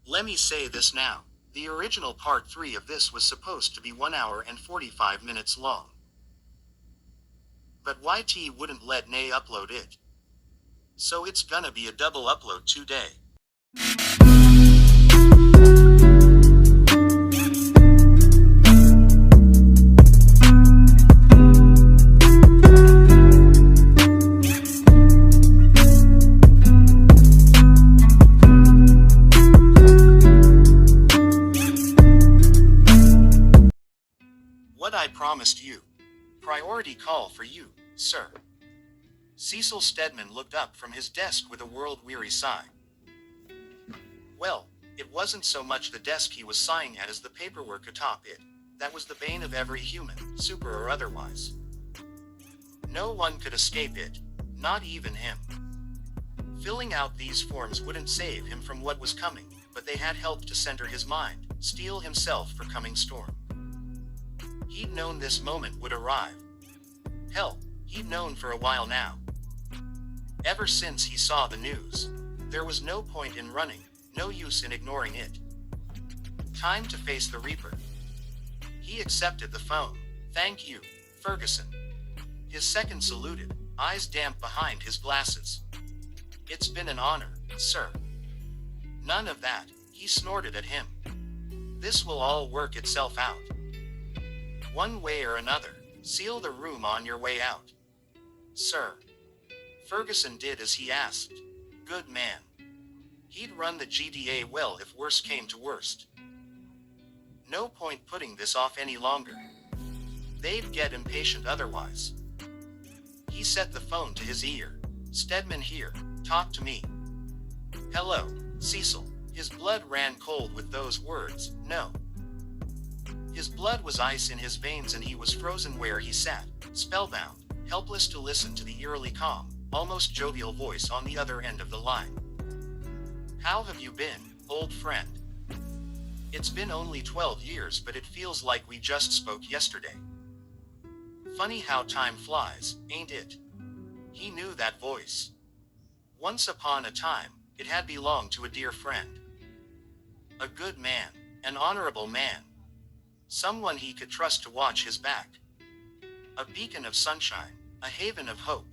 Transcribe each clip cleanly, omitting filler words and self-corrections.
Let me say this now. The original part 3 of this was supposed to be 1 hour and 45 minutes long. But YT wouldn't let Nay upload it. So it's gonna be a double upload today. What I promised you. Priority call for you, sir. Cecil Stedman looked up from his desk with a world-weary sigh. Well, it wasn't so much the desk he was sighing at as the paperwork atop it. That was the bane of every human, super or otherwise. No one could escape it, not even him. Filling out these forms wouldn't save him from what was coming, but they had helped to center his mind, steel himself for coming storm. He'd known this moment would arrive. Hell, he'd known for a while now. Ever since he saw the news, there was no point in running, no use in ignoring it. Time to face the Reaper. He accepted the phone. Thank you, Ferguson. His second saluted, eyes damp behind his glasses. It's been an honor, sir. None of that, he snorted at him. This will all work itself out. One way or another, seal the room on your way out. Sir. Ferguson did as he asked. Good man. He'd run the GDA well if worse came to worst. No point putting this off any longer. They'd get impatient otherwise. He set the phone to his ear. Stedman here, talk to me. Hello, Cecil. His blood ran cold with those words, no. His blood was ice in his veins and he was frozen where he sat, spellbound, helpless to listen to the eerily calm, almost jovial voice on the other end of the line. How have you been, old friend? It's been only 12 years, but it feels like we just spoke yesterday. Funny how time flies, ain't it? He knew that voice. Once upon a time, it had belonged to a dear friend. A good man, an honorable man. Someone he could trust to watch his back. A beacon of sunshine, a haven of hope.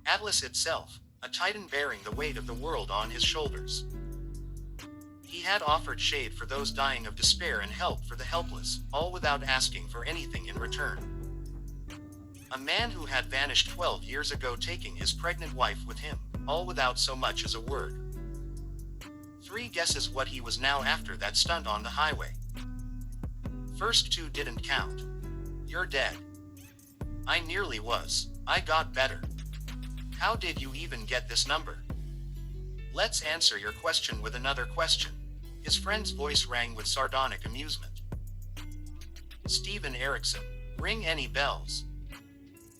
Atlas itself, a titan bearing the weight of the world on his shoulders. He had offered shade for those dying of despair and help for the helpless, all without asking for anything in return. A man who had vanished 12 years ago, taking his pregnant wife with him, all without so much as a word. 3 guesses what he was now after that stunt on the highway. First 2 didn't count. You're dead. I nearly was. I got better. How did you even get this number? Let's answer your question with another question. His friend's voice rang with sardonic amusement. Steven Erickson. Ring any bells?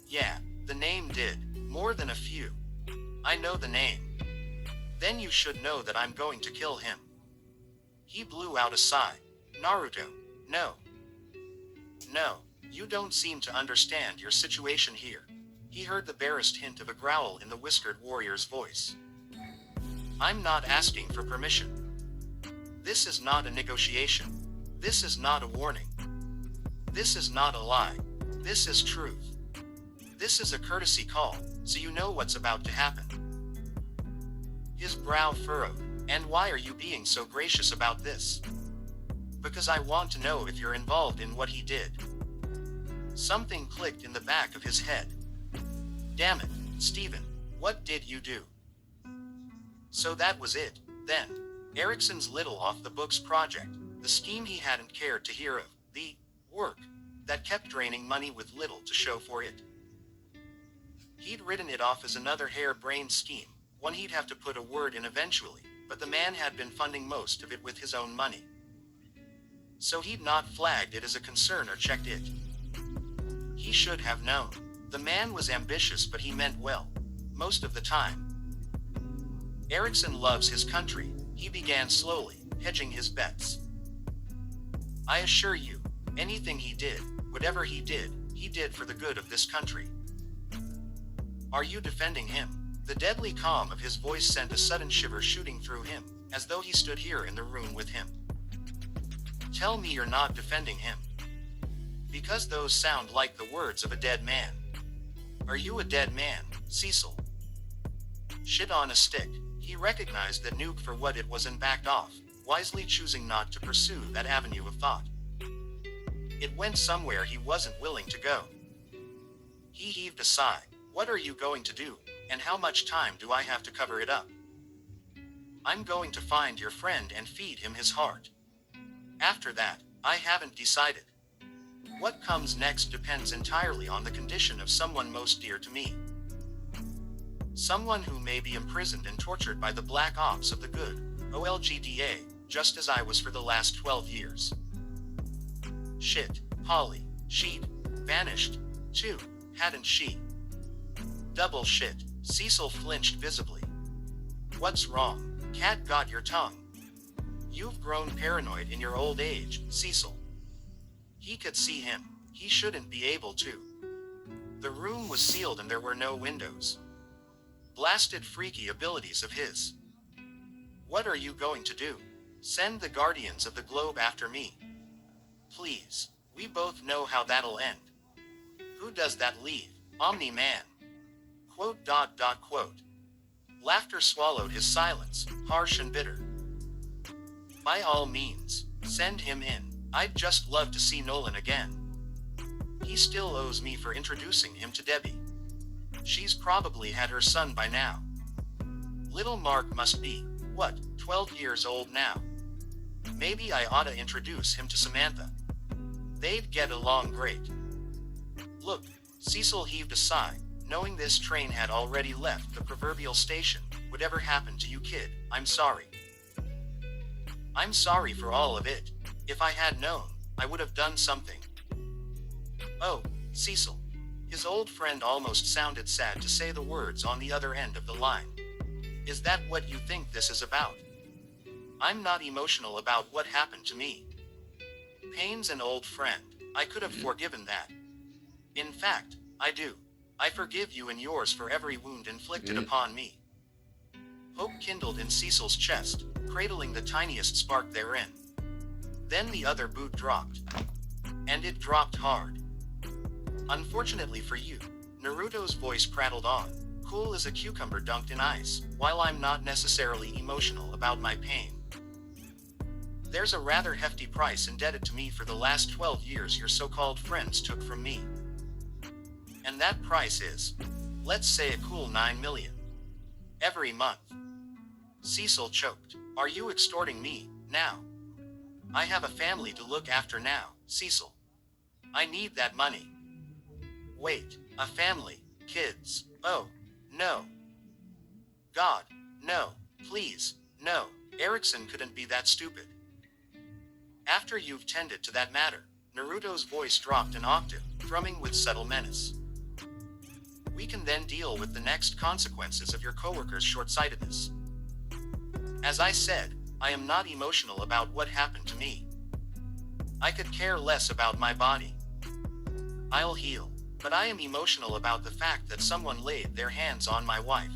Yeah, the name did. More than a few. I know the name. Then you should know that I'm going to kill him. He blew out a sigh. Naruto. No. No, you don't seem to understand your situation here. He heard the barest hint of a growl in the whiskered warrior's voice. I'm not asking for permission. This is not a negotiation. This is not a warning. This is not a lie. This is truth. This is a courtesy call, so you know what's about to happen. His brow furrowed. And why are you being so gracious about this? Because I want to know if you're involved in what he did. Something clicked in the back of his head. Damn it, Steven, what did you do? So that was it, then. Erickson's little off-the-books project, the scheme he hadn't cared to hear of, the work that kept draining money with little to show for it. He'd written it off as another harebrained scheme, one he'd have to put a word in eventually, but the man had been funding most of it with his own money. So he'd not flagged it as a concern or checked it. He should have known. The man was ambitious, but he meant well. Most of the time. Erickson loves his country, he began slowly, hedging his bets. I assure you, anything he did, whatever he did for the good of this country. Are you defending him? The deadly calm of his voice sent a sudden shiver shooting through him. as though he stood here in the room with him. Tell me you're not defending him. Because those sound like the words of a dead man. Are you a dead man, Cecil? Shit on a stick. He recognized the nuke for what it was and backed off, wisely choosing not to pursue that avenue of thought. It went somewhere he wasn't willing to go. He heaved a sigh. What are you going to do, and how much time do I have to cover it up? I'm going to find your friend and feed him his heart. After that, I haven't decided. What comes next depends entirely on the condition of someone most dear to me. Someone who may be imprisoned and tortured by the black ops of the good, OLGDA, just as I was for the last 12 years. Shit, Holly, she'd vanished, too, hadn't she? Double shit, Cecil flinched visibly. What's wrong? Cat got your tongue. You've grown paranoid in your old age, Cecil. He could see him. He shouldn't be able to. The room was sealed and there were no windows. Blasted freaky abilities of his. What are you going to do? Send the Guardians of the Globe after me. Please, we both know how that'll end. Who does that leave? Omni-Man. Quote. Laughter swallowed his silence, harsh and bitter. By all means, send him in. I'd just love to see Nolan again. He still owes me for introducing him to Debbie. She's probably had her son by now. Little Mark must be, 12 years old now. Maybe I ought to introduce him to Samantha. They'd get along great. Look, Cecil heaved a sigh, knowing this train had already left the proverbial station. Whatever happened to you, kid, I'm sorry. I'm sorry for all of it. If I had known, I would have done something. Oh, Cecil. His old friend almost sounded sad to say the words on the other end of the line. Is that what you think this is about? I'm not emotional about what happened to me. Payne's an old friend. I could have forgiven that. In fact, I do. I forgive you and yours for every wound inflicted upon me. Hope kindled in Cecil's chest, cradling the tiniest spark therein. Then the other boot dropped. And it dropped hard. Unfortunately for you, Naruto's voice prattled on, cool as a cucumber dunked in ice, while I'm not necessarily emotional about my pain. There's a rather hefty price indebted to me for the last 12 years your so-called friends took from me. And that price is, let's say a cool 9 million. Every month. Cecil choked. Are you extorting me, now? I have a family to look after now, Cecil. I need that money. Wait, a family, kids, oh, no. God, no, please, no, Erickson couldn't be that stupid. After you've tended to that matter, Naruto's voice dropped an octave, thrumming with subtle menace. We can then deal with the next consequences of your coworker's short-sightedness. As I said, I am not emotional about what happened to me. I could care less about my body. I'll heal, but I am emotional about the fact that someone laid their hands on my wife.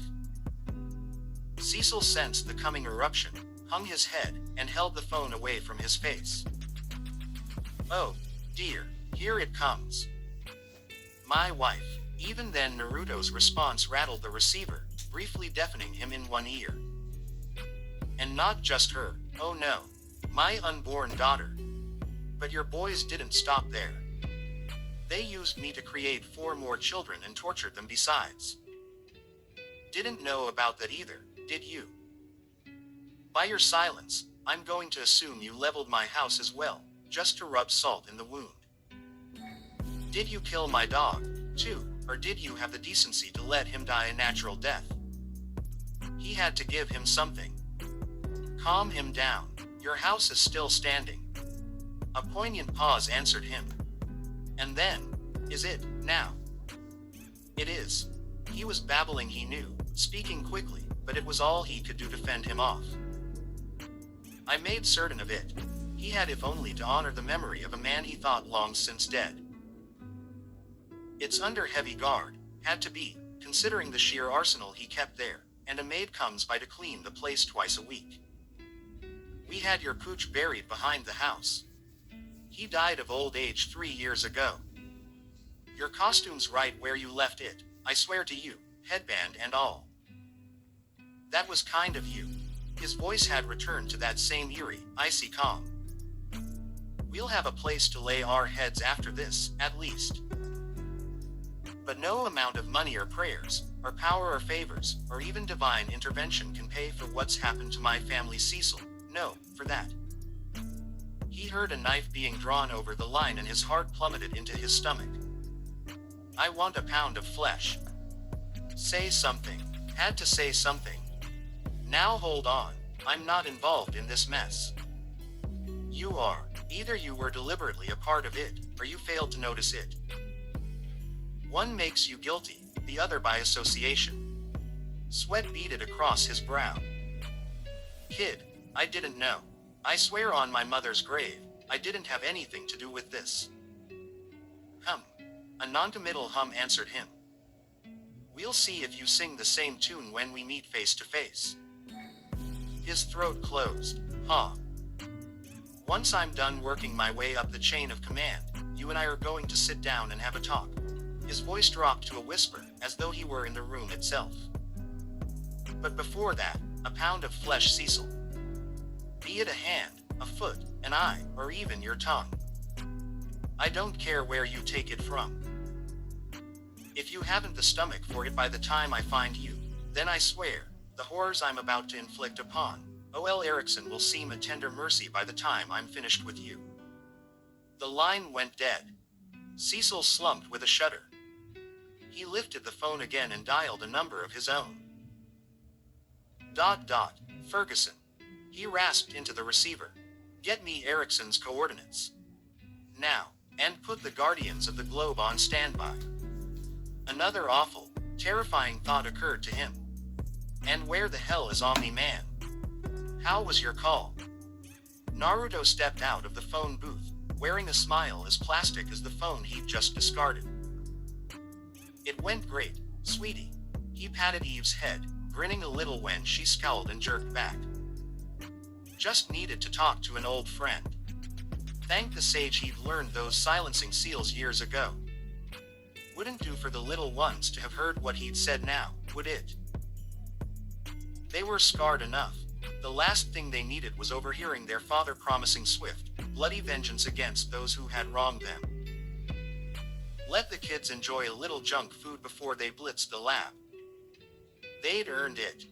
Cecil sensed the coming eruption, hung his head, and held the phone away from his face. Oh, dear, here it comes. My wife. Even then Naruto's response rattled the receiver, briefly deafening him in one ear. And not just her, oh no, my unborn daughter. But your boys didn't stop there. They used me to create 4 more children and tortured them besides. Didn't know about that either, did you? By your silence, I'm going to assume you leveled my house as well, just to rub salt in the wound. Did you kill my dog, too, or did you have the decency to let him die a natural death? He had to give him something. Calm him down, your house is still standing. A poignant pause answered him. And then, is it, now? It is. He was babbling he knew, speaking quickly, but it was all he could do to fend him off. I made certain of it. He had if only to honor the memory of a man he thought long since dead. It's under heavy guard, had to be, considering the sheer arsenal he kept there, and a maid comes by to clean the place twice a week. We had your pooch buried behind the house. He died of old age 3 years ago. Your costume's right where you left it, I swear to you, headband and all. That was kind of you. His voice had returned to that same eerie, icy calm. We'll have a place to lay our heads after this, at least. But no amount of money or prayers, or power or favors, or even divine intervention can pay for what's happened to my family, Cecil. No, for that. He heard a knife being drawn over the line and his heart plummeted into his stomach. I want a pound of flesh. Say something. Had to say something. Now hold on, I'm not involved in this mess. You are. Either you were deliberately a part of it, or you failed to notice it. One makes you guilty, the other by association. Sweat beaded across his brow. Kid, I didn't know. I swear on my mother's grave, I didn't have anything to do with this. Hum. A non-committal hum answered him. We'll see if you sing the same tune when we meet face to face. His throat closed. Ha. Once I'm done working my way up the chain of command, you and I are going to sit down and have a talk. His voice dropped to a whisper, as though he were in the room itself. But before that, a pound of flesh, Cecil. Be it a hand, a foot, an eye, or even your tongue. I don't care where you take it from. If you haven't the stomach for it by the time I find you, then I swear, the horrors I'm about to inflict upon O.L. Erickson will seem a tender mercy by the time I'm finished with you. The line went dead. Cecil slumped with a shudder. He lifted the phone again and dialed a number of his own. Ferguson. He rasped into the receiver. Get me Erickson's coordinates. Now, and put the Guardians of the Globe on standby. Another awful, terrifying thought occurred to him. And where the hell is Omni-Man? How was your call? Naruto stepped out of the phone booth, wearing a smile as plastic as the phone he'd just discarded. It went great, sweetie. He patted Eve's head, grinning a little when she scowled and jerked back. Just needed to talk to an old friend. Thank the sage he'd learned those silencing seals years ago. Wouldn't do for the little ones to have heard what he'd said now, would it? They were scarred enough. The last thing they needed was overhearing their father promising swift, bloody vengeance against those who had wronged them. Let the kids enjoy a little junk food before they blitzed the lab. They'd earned it.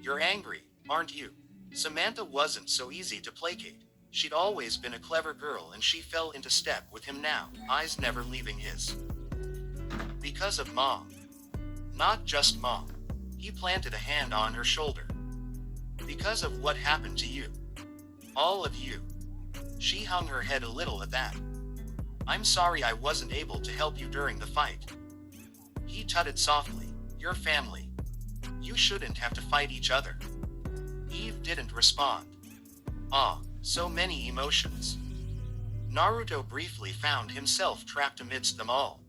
You're angry, aren't you? Samantha wasn't so easy to placate. She'd always been a clever girl and she fell into step with him now, eyes never leaving his. Because of Mom. Not just Mom. He planted a hand on her shoulder. Because of what happened to you. All of you. She hung her head a little at that. I'm sorry I wasn't able to help you during the fight. He tutted softly. Your family. You shouldn't have to fight each other. Eve didn't respond. Ah, so many emotions. Naruto briefly found himself trapped amidst them all.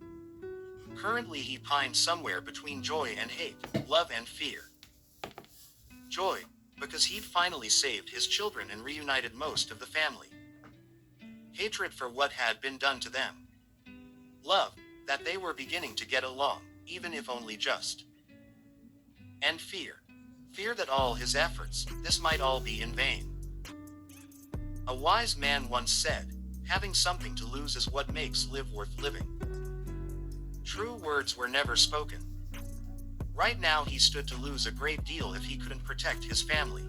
Currently he pined somewhere between joy and hate, love and fear. Joy, because he'd finally saved his children and reunited most of the family. Hatred for what had been done to them. Love, that they were beginning to get along, even if only just. And fear. Fear that all his efforts, this might all be in vain. A wise man once said, having something to lose is what makes life worth living. True words were never spoken. Right now he stood to lose a great deal if he couldn't protect his family.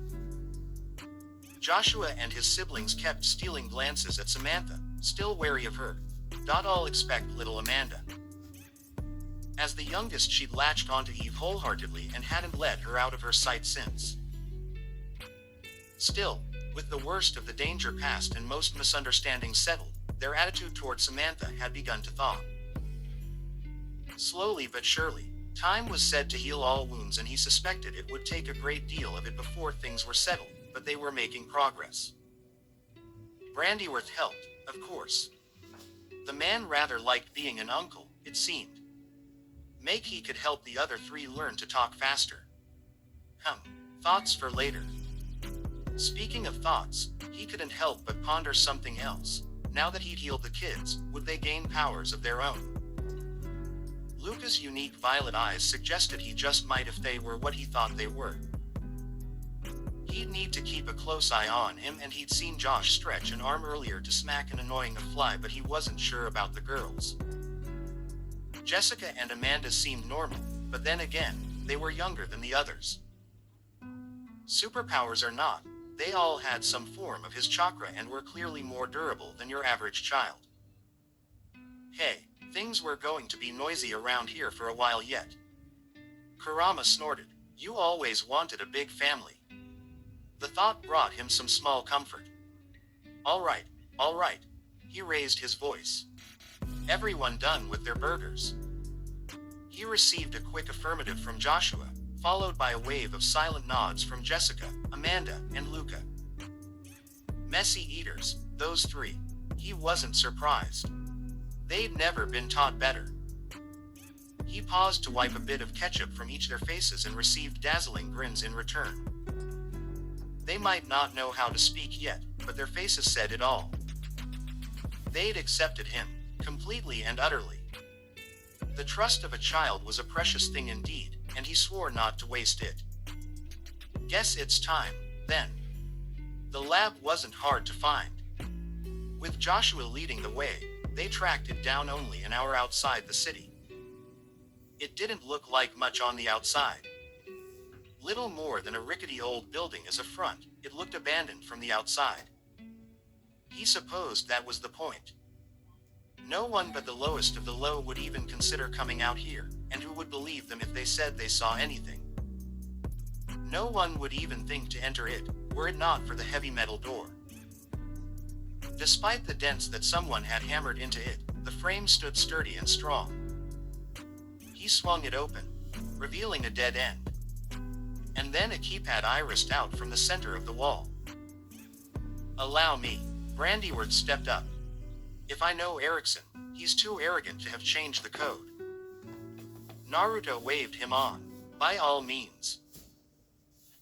Joshua and his siblings kept stealing glances at Samantha, still wary of her. All expect little Amanda. As the youngest, she'd latched onto Eve wholeheartedly and hadn't let her out of her sight since. Still, with the worst of the danger past and most misunderstandings settled, their attitude toward Samantha had begun to thaw. Slowly but surely, time was said to heal all wounds and he suspected it would take a great deal of it before things were settled, but they were making progress. Brandyworth helped, of course. The man rather liked being an uncle, it seemed. Make he could help the other three learn to talk faster. Thoughts for later. Speaking of thoughts, he couldn't help but ponder something else. Now that he'd healed the kids, would they gain powers of their own? Luca's unique violet eyes suggested he just might if they were what he thought they were. He'd need to keep a close eye on him, and he'd seen Josh stretch an arm earlier to smack an annoying fly, but he wasn't sure about the girls. Jessica and Amanda seemed normal, but then again, they were younger than the others. Superpowers or not, they all had some form of his chakra and were clearly more durable than your average child. Hey, things were going to be noisy around here for a while yet. Kurama snorted. You always wanted a big family. The thought brought him some small comfort. All right, he raised his voice. Everyone done with their burgers? He received a quick affirmative from Joshua, followed by a wave of silent nods from Jessica, Amanda, and Luca. Messy eaters, those three. He wasn't surprised. They'd never been taught better. He paused to wipe a bit of ketchup from each their faces and received dazzling grins in return. They might not know how to speak yet, but their faces said it all. They'd accepted him, completely and utterly. The trust of a child was a precious thing indeed, and he swore not to waste it. Guess it's time, then. The lab wasn't hard to find. With Joshua leading the way, they tracked it down only an hour outside the city. It didn't look like much on the outside. Little more than a rickety old building as a front, it looked abandoned from the outside. He supposed that was the point. No one but the lowest of the low would even consider coming out here, and who would believe them if they said they saw anything? No one would even think to enter it, were it not for the heavy metal door. Despite the dents that someone had hammered into it, the frame stood sturdy and strong. He swung it open, revealing a dead end. And then a keypad irised out from the center of the wall. Allow me. Brandyward stepped up. If I know Erickson, he's too arrogant to have changed the code. Naruto waved him on. By all means.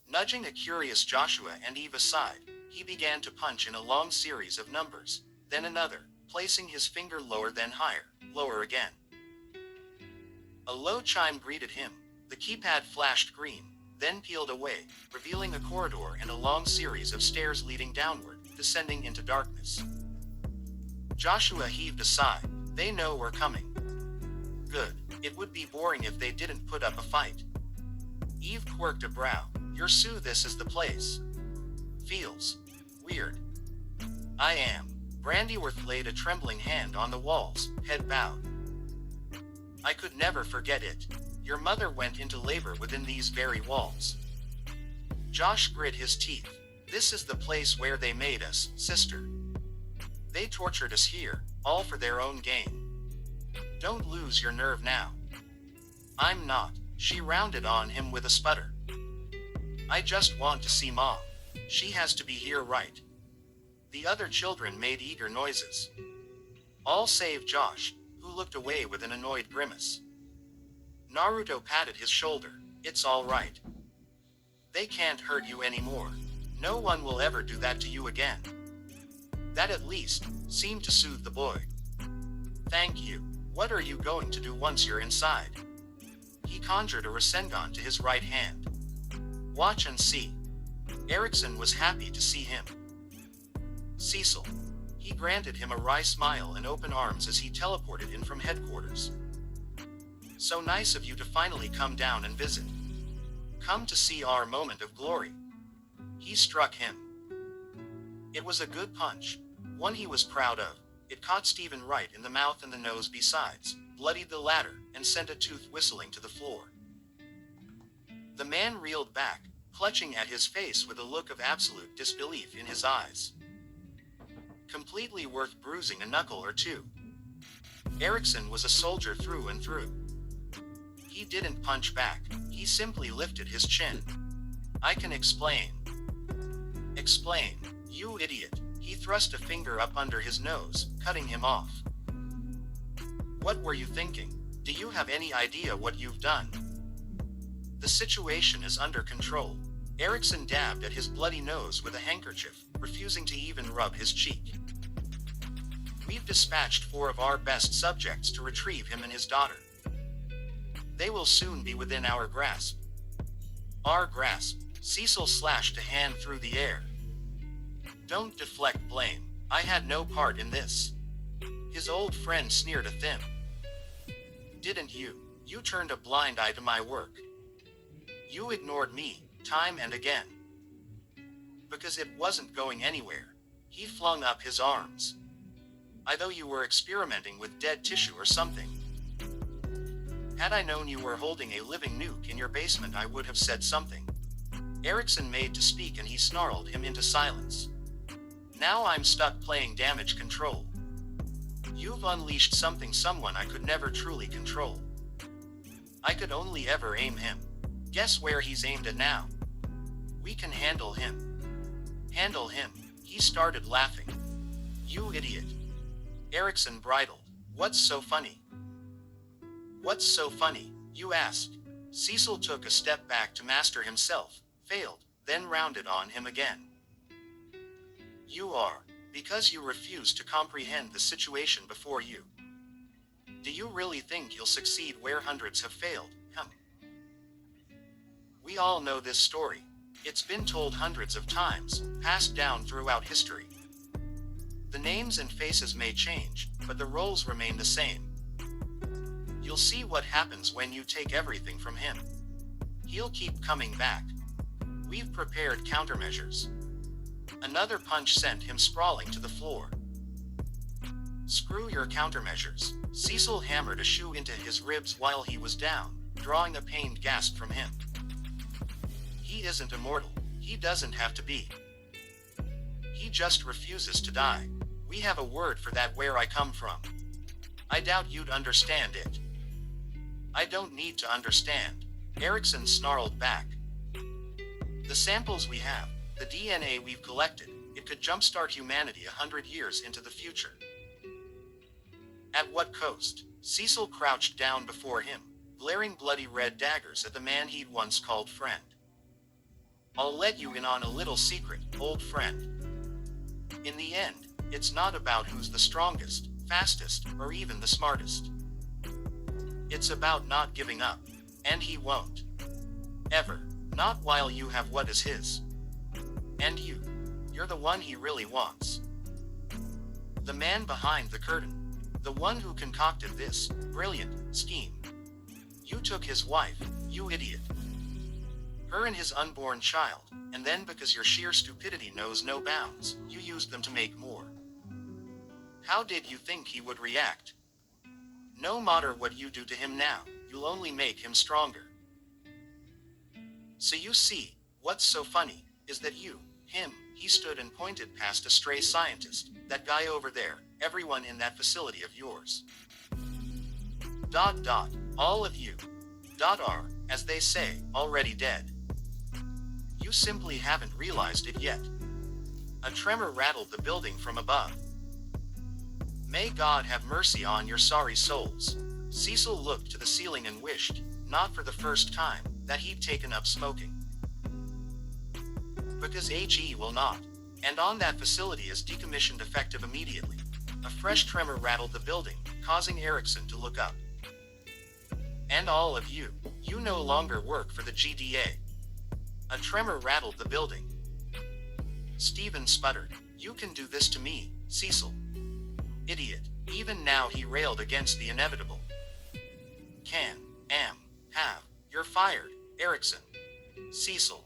Nudging a curious Joshua and Eve aside, he began to punch in a long series of numbers, then another, placing his finger lower then higher, lower again. A low chime greeted him. The keypad flashed green, then peeled away, revealing a corridor and a long series of stairs leading downward, descending into darkness. Joshua heaved a sigh. They know we're coming. Good. It would be boring if they didn't put up a fight. Eve quirked a brow. You're Sue, this is the place. Feels weird. I am. Brandyworth laid a trembling hand on the walls, head bowed. I could never forget it. Your mother went into labor within these very walls. Josh grit his teeth. This is the place where they made us, sister. They tortured us here, all for their own gain. Don't lose your nerve now. I'm not. She rounded on him with a sputter. I just want to see Mom. She has to be here, right? The other children made eager noises. All save Josh, who looked away with an annoyed grimace. Naruto patted his shoulder. It's all right. They can't hurt you anymore. No one will ever do that to you again. That at least seemed to soothe the boy. Thank you. What are you going to do once you're inside? He conjured a Rasengan to his right hand. Watch and see. Erickson was happy to see him. Cecil. He granted him a wry smile and open arms as he teleported in from headquarters. So nice of you to finally come down and visit. Come to see our moment of glory. He struck him. It was a good punch, one he was proud of. It caught Stephen right in the mouth and the nose besides, bloodied the latter, and sent a tooth whistling to the floor. The man reeled back, clutching at his face with a look of absolute disbelief in his eyes. Completely worth bruising a knuckle or two. Erickson was a soldier through and through. He didn't punch back, he simply lifted his chin. I can explain. Explain, you idiot. He thrust a finger up under his nose, cutting him off. What were you thinking? Do you have any idea what you've done? The situation is under control. Erickson dabbed at his bloody nose with a handkerchief, refusing to even rub his cheek. We've dispatched 4 of our best subjects to retrieve him and his daughter. They will soon be within our grasp. Our grasp. Cecil slashed a hand through the air. Don't deflect blame. I had no part in this. His old friend sneered at him. Didn't you? You turned a blind eye to my work. You ignored me, time and again. Because it wasn't going anywhere. He flung up his arms. I thought you were experimenting with dead tissue or something. Had I known you were holding a living nuke in your basement, I would have said something. Erickson made to speak and he snarled him into silence. Now I'm stuck playing damage control. You've unleashed someone I could never truly control. I could only ever aim him. Guess where he's aimed at now? We can handle him. Handle him. He started laughing. You idiot. Erickson bridled. What's so funny? What's so funny? You asked. Cecil took a step back to master himself, failed, then rounded on him again. You are, because you refuse to comprehend the situation before you. Do you really think you'll succeed where hundreds have failed? We all know this story. It's been told hundreds of times, passed down throughout history. The names and faces may change, but the roles remain the same. You'll see what happens when you take everything from him. He'll keep coming back. We've prepared countermeasures. Another punch sent him sprawling to the floor. Screw your countermeasures. Cecil hammered a shoe into his ribs while he was down, drawing a pained gasp from him. He isn't immortal. He doesn't have to be. He just refuses to die. We have a word for that where I come from. I doubt you'd understand it. I don't need to understand. Erickson snarled back. The samples we have, the DNA we've collected, it could jumpstart humanity 100 years into the future. At what cost? Cecil crouched down before him, glaring bloody red daggers at the man he'd once called friend. I'll let you in on a little secret, old friend. In the end, it's not about who's the strongest, fastest, or even the smartest. It's about not giving up. And he won't. Ever. Not while you have what is his. And you're the one he really wants. The man behind the curtain. The one who concocted this brilliant scheme. You took his wife, you idiot. Her and his unborn child, and then because your sheer stupidity knows no bounds, you used them to make more. How did you think he would react? No matter what you do to him now, you'll only make him stronger. So you see, what's so funny, is that he stood and pointed past a stray scientist, that guy over there, everyone in that facility of yours. ... all of you ... are, as they say, already dead. You simply haven't realized it yet. A tremor rattled the building from above. May God have mercy on your sorry souls. Cecil looked to the ceiling and wished, not for the first time, that he'd taken up smoking. Because HE will not. And on that facility is decommissioned effective immediately. A fresh tremor rattled the building, causing Erickson to look up. And all of you no longer work for the GDA. A tremor rattled the building. Stephen sputtered, You can do this to me, Cecil. Idiot. Even now he railed against the inevitable. You're fired, Erickson. Cecil.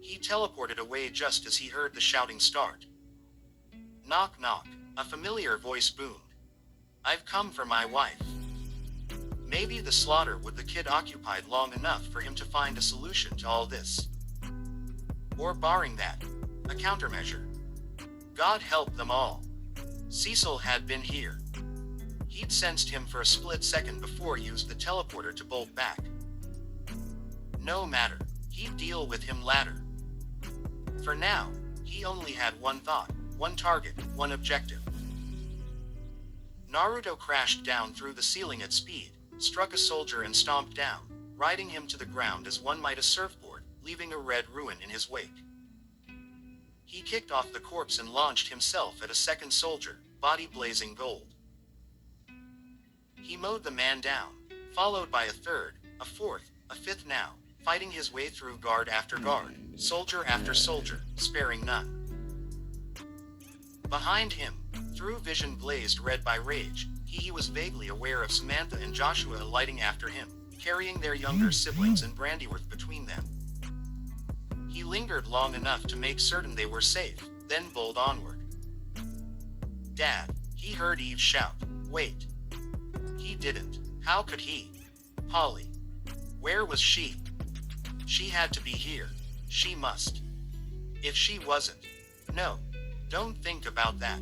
He teleported away just as he heard the shouting start. Knock knock, a familiar voice boomed. I've come for my wife. Maybe the slaughter with the kid occupied long enough for him to find a solution to all this. Or barring that, a countermeasure. God help them all. Cecil had been here. He'd sensed him for a split second before used the teleporter to bolt back. No matter, he'd deal with him later. For now, he only had one thought, one target, one objective. Naruto crashed down through the ceiling at speed, struck a soldier and stomped down, riding him to the ground as one might a surfboard, leaving a red ruin in his wake. He kicked off the corpse and launched himself at a second soldier, body blazing gold. He mowed the man down, followed by a third, a fourth, a fifth now, fighting his way through guard after guard, soldier after soldier, sparing none. Behind him, through vision blazed red by rage, he was vaguely aware of Samantha and Joshua alighting after him, carrying their younger siblings and Brandyworth between them. He lingered long enough to make certain they were safe, then bowled onward. "Dad," he heard Eve shout. "Wait." He didn't. How could he? Polly. Where was she? She had to be here. She must. If she wasn't. No. Don't think about that.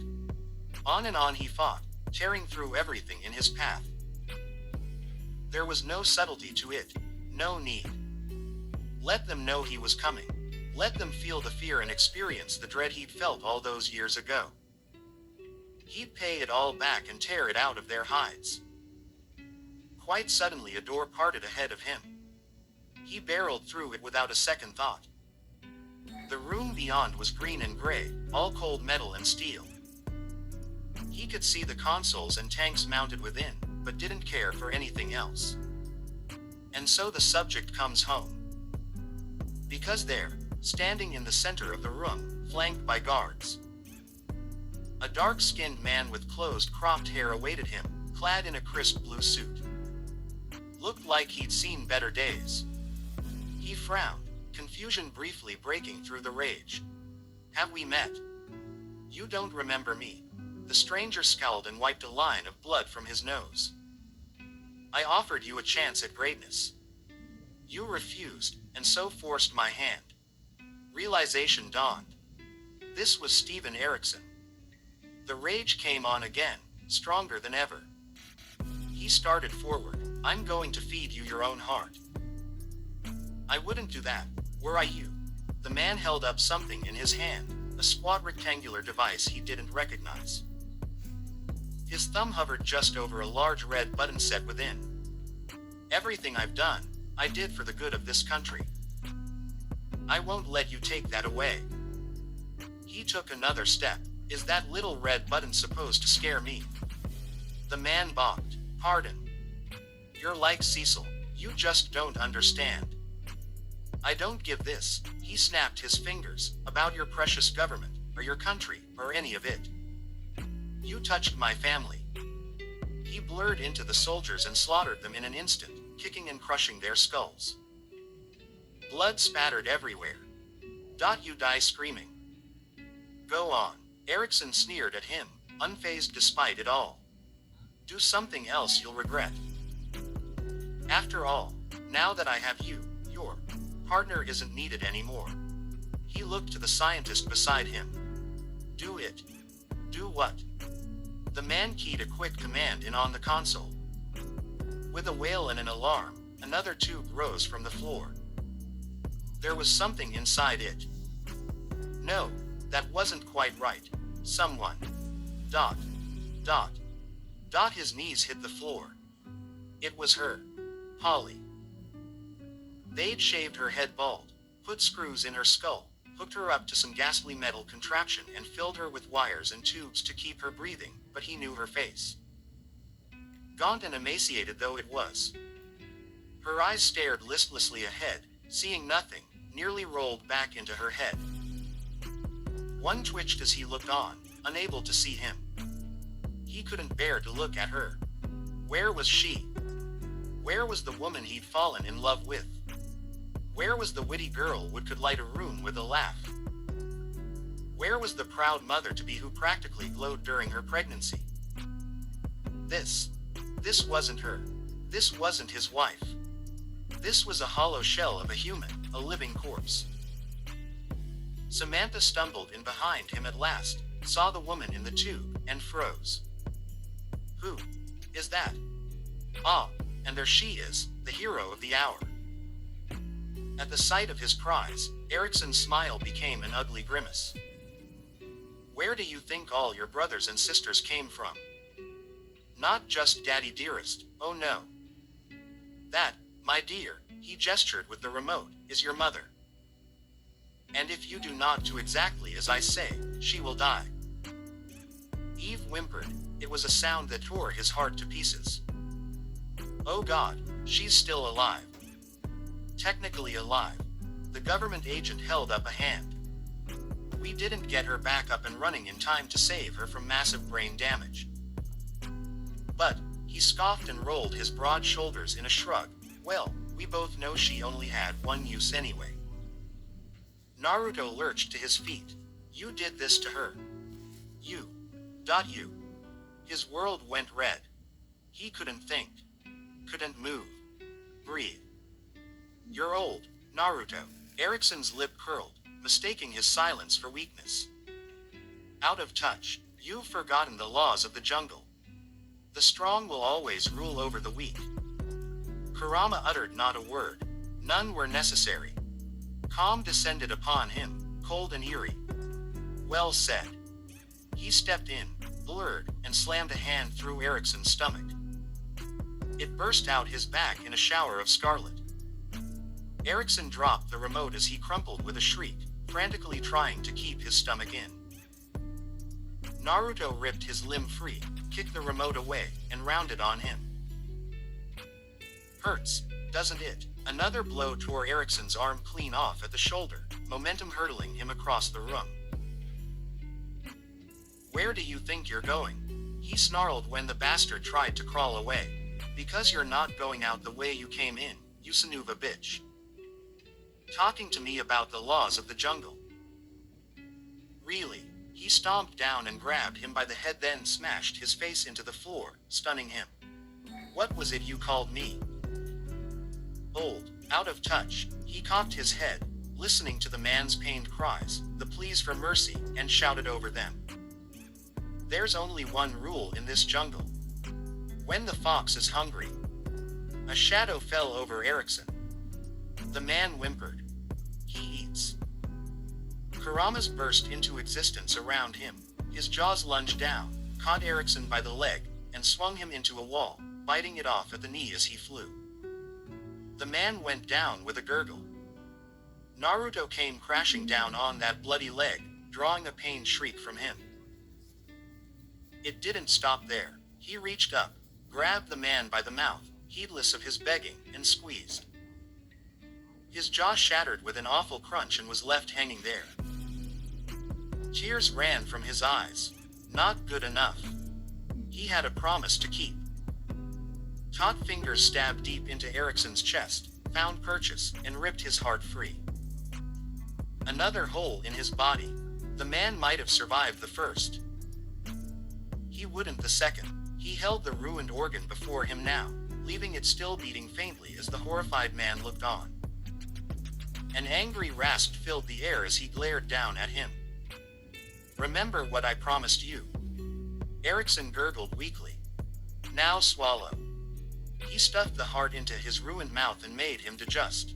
On and on he fought, tearing through everything in his path. There was no subtlety to it, no need. Let them know he was coming. Let them feel the fear and experience the dread he'd felt all those years ago. He'd pay it all back and tear it out of their hides. Quite suddenly a door parted ahead of him. He barreled through it without a second thought. The room beyond was green and gray, all cold metal and steel. He could see the consoles and tanks mounted within, but didn't care for anything else. And so the subject comes home. Because there, standing in the center of the room, flanked by guards, a dark-skinned man with closed cropped hair awaited him, clad in a crisp blue suit. Looked like he'd seen better days. He frowned, confusion briefly breaking through the rage. "Have we met?" "You don't remember me." The stranger scowled and wiped a line of blood from his nose. "I offered you a chance at greatness. You refused, and so forced my hand." Realization dawned. This was Steven Erickson. The rage came on again, stronger than ever. He started forward. "I'm going to feed you your own heart." "I wouldn't do that, were I you." The man held up something in his hand, a squat rectangular device he didn't recognize. His thumb hovered just over a large red button set within. "Everything I've done, I did for the good of this country. I won't let you take that away." He took another step. "Is that little red button supposed to scare me?" The man balked. "Pardon. You're like Cecil, you just don't understand. I don't give this," he snapped his fingers, "about your precious government, or your country, or any of it. You touched my family." He blurred into the soldiers and slaughtered them in an instant, kicking and crushing their skulls. Blood spattered everywhere. "You die screaming." "Go on," Erickson sneered at him, unfazed despite it all. "Do something else you'll regret. After all, now that I have you, your partner isn't needed anymore." He looked to the scientist beside him. "Do it." "Do what?" The man keyed a quick command in on the console. With a wail and an alarm, another tube rose from the floor. There was something inside it. No, that wasn't quite right. Someone. Dot. His knees hit the floor. It was her. Polly. They'd shaved her head bald, put screws in her skull, hooked her up to some ghastly metal contraption and filled her with wires and tubes to keep her breathing, but he knew her face. Gaunt and emaciated though it was. Her eyes stared listlessly ahead, seeing nothing, nearly rolled back into her head. One twitched as he looked on, unable to see him. He couldn't bear to look at her. Where was she? Where was the woman he'd fallen in love with? Where was the witty girl who could light a room with a laugh? Where was the proud mother-to-be who practically glowed during her pregnancy? This wasn't her. This wasn't his wife. This was a hollow shell of a human, a living corpse. Samantha stumbled in behind him at last, saw the woman in the tube, and froze. Who is that? Ah, and there she is, the hero of the hour. At the sight of his prize, Erickson's smile became an ugly grimace. Where do you think all your brothers and sisters came from? Not just Daddy dearest, oh no. That, my dear, he gestured with the remote, is your mother. And if you do not do exactly as I say, she will die." Eve whimpered. It was a sound that tore his heart to pieces. "Oh God, she's still alive." "Technically alive." The government agent held up a hand. "We didn't get her back up and running in time to save her from massive brain damage." "But," he scoffed and rolled his broad shoulders in a shrug, "well, we both know she only had one use anyway." Naruto lurched to his feet. "You did this to her. You. You." His world went red. He couldn't think. Couldn't move. Breathe. "You're old, Naruto." Ericsson's lip curled, mistaking his silence for weakness. "Out of touch. You've forgotten the laws of the jungle. The strong will always rule over the weak." Kurama uttered not a word. None were necessary. Calm descended upon him, cold and eerie. "Well said." He stepped in, blurred, and slammed a hand through Ericsson's stomach. It burst out his back in a shower of scarlet. Ericsson dropped the remote as he crumpled with a shriek, frantically trying to keep his stomach in. Naruto ripped his limb free, kicked the remote away, and rounded on him. "Hurts, doesn't it?" Another blow tore Ericsson's arm clean off at the shoulder, momentum hurtling him across the room. "Where do you think you're going?" he snarled when the bastard tried to crawl away. "Because you're not going out the way you came in, you Sanuva bitch. Talking to me about the laws of the jungle. Really?" He stomped down and grabbed him by the head, then smashed his face into the floor, stunning him. "What was it you called me? Old, out of touch." He cocked his head, listening to the man's pained cries, the pleas for mercy, and shouted over them. "There's only one rule in this jungle. When the fox is hungry." A shadow fell over Ericsson. The man whimpered. "He eats." Kurama's burst into existence around him. His jaws lunged down, caught Ericsson by the leg, and swung him into a wall, biting it off at the knee as he flew. The man went down with a gurgle. Naruto came crashing down on that bloody leg, drawing a pained shriek from him. It didn't stop there. He reached up, grabbed the man by the mouth, heedless of his begging, and squeezed. His jaw shattered with an awful crunch and was left hanging there. Tears ran from his eyes. Not good enough. He had a promise to keep. Taut fingers stabbed deep into Ericsson's chest, found purchase, and ripped his heart free. Another hole in his body. The man might have survived the first. He wouldn't the second. He held the ruined organ before him now, leaving it still beating faintly as the horrified man looked on. An angry rasp filled the air as he glared down at him. "Remember what I promised you." Ericsson gurgled weakly. "Now swallow." He stuffed the heart into his ruined mouth and made him digest.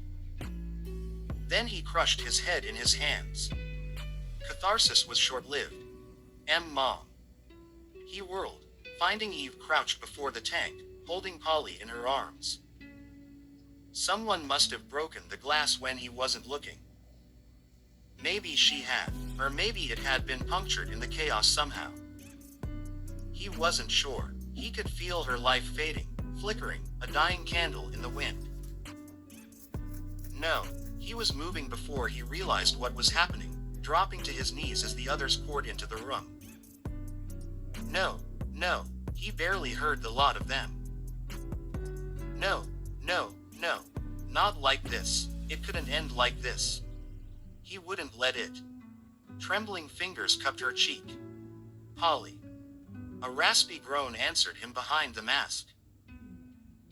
Then he crushed his head in his hands. Catharsis was short-lived. Mom. He whirled, finding Eve crouched before the tank, holding Polly in her arms. Someone must have broken the glass when he wasn't looking. Maybe she had, or maybe it had been punctured in the chaos somehow. He wasn't sure. He could feel her life fading, flickering, a dying candle in the wind. No, he was moving before he realized what was happening, dropping to his knees as the others poured into the room. No, he barely heard the lot of them. No, not like this. It couldn't end like this. He wouldn't let it. Trembling fingers cupped her cheek. Polly. A raspy groan answered him behind the mask.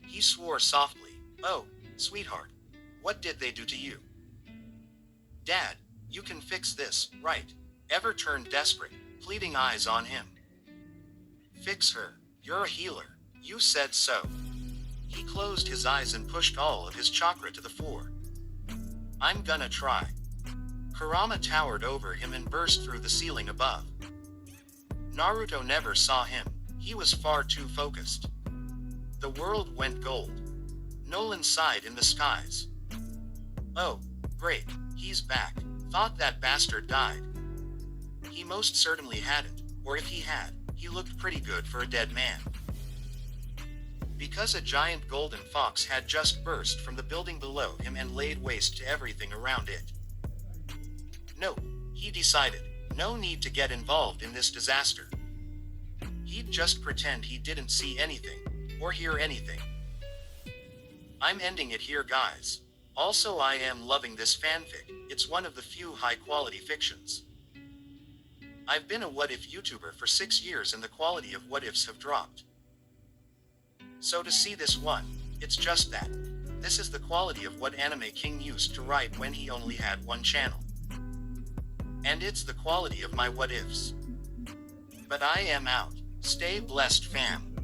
He swore softly. "Oh, sweetheart. What did they do to you?" "Dad, you can fix this, right?" Ever turned desperate, pleading eyes on him. "Fix her. You're a healer. You said so." He closed his eyes and pushed all of his chakra to the floor. "I'm gonna try." Kurama towered over him and burst through the ceiling above. Naruto never saw him. He was far too focused. The world went gold. Nolan sighed in the skies. "Oh, great, he's back. Thought that bastard died. He most certainly hadn't, or if he had, he looked pretty good for a dead man. Because a giant golden fox had just burst from the building below him and laid waste to everything around it. No, he decided, no need to get involved in this disaster. He'd just pretend he didn't see anything, or hear anything. I'm ending it here, guys. Also, I am loving this fanfic. It's one of the few high-quality fictions. I've been a what if YouTuber for 6 years and the quality of what ifs have dropped. So to see this one, it's just that. This is the quality of what Anime King used to write when he only had one channel. And it's the quality of my what ifs. But I am out. Stay blessed, fam.